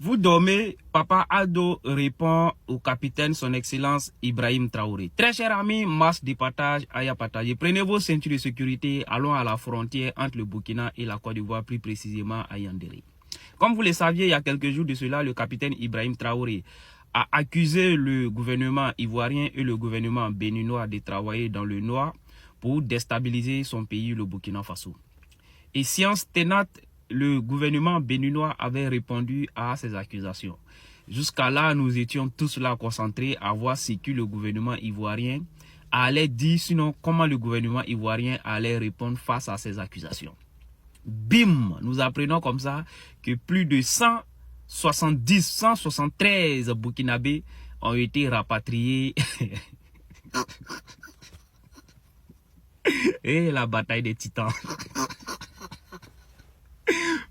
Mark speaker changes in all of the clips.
Speaker 1: Vous dormez, Papa Aldo répond au capitaine son excellence Ibrahim Traoré. Très cher ami, masse de partage, Aya partagé. Prenez vos ceintures de sécurité, allons à la frontière entre le Burkina et la Côte d'Ivoire, plus précisément à Yandéré. Comme vous le saviez, il y a quelques jours de cela, le capitaine Ibrahim Traoré a accusé le gouvernement ivoirien et le gouvernement béninois de travailler dans le noir pour déstabiliser son pays, le Burkina Faso. Et science tenante, le gouvernement béninois avait répondu à ces accusations. Jusqu'à là, nous étions tous là concentrés à voir ce que le gouvernement ivoirien allait dire, sinon comment le gouvernement ivoirien allait répondre face à ces accusations. Bim, nous apprenons comme ça que plus de 173 Burkinabés ont été rapatriés. Et la bataille des titans.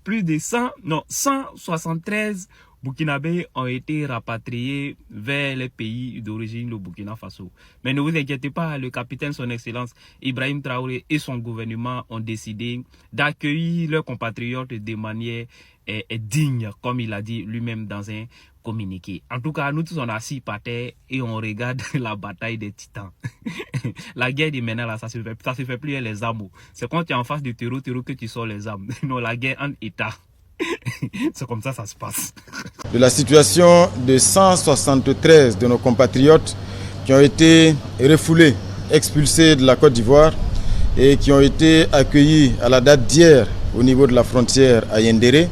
Speaker 1: Plus de 173 Burkinabés ont été rapatriés vers les pays d'origine, le Burkina Faso. Mais ne vous inquiétez pas, le capitaine, son excellence Ibrahim Traoré et son gouvernement ont décidé d'accueillir leurs compatriotes de manière digne, comme il a dit lui-même dans un communiqué. En tout cas, nous tous on est assis par terre et on regarde la bataille des titans. La guerre de maintenant, là, ça se fait plus les armes. C'est quand tu es en face du terreau que tu sors les armes. Non, la guerre en état. C'est comme ça se passe.
Speaker 2: De la situation de 173 de nos compatriotes qui ont été refoulés, expulsés de la Côte d'Ivoire et qui ont été accueillis à la date d'hier au niveau de la frontière à Yandéré.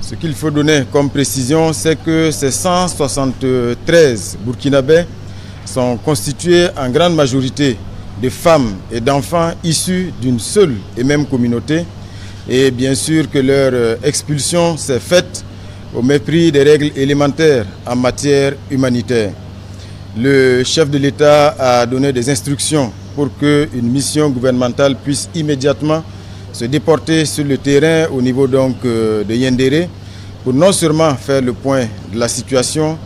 Speaker 2: Ce qu'il faut donner comme précision, c'est que ces 173 Burkinabés sont constitués en grande majorité de femmes et d'enfants issus d'une seule et même communauté. Et bien sûr que leur expulsion s'est faite au mépris des règles élémentaires en matière humanitaire. Le chef de l'État a donné des instructions pour qu'une mission gouvernementale puisse immédiatement se déporter sur le terrain au niveau donc de Yandéré pour non seulement faire le point de la situation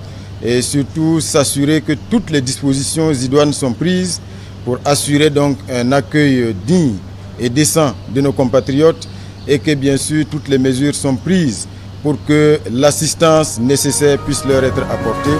Speaker 2: et surtout s'assurer que toutes les dispositions idoines sont prises pour assurer donc un accueil digne et décent de nos compatriotes et que bien sûr toutes les mesures sont prises pour que l'assistance nécessaire puisse leur être apportée.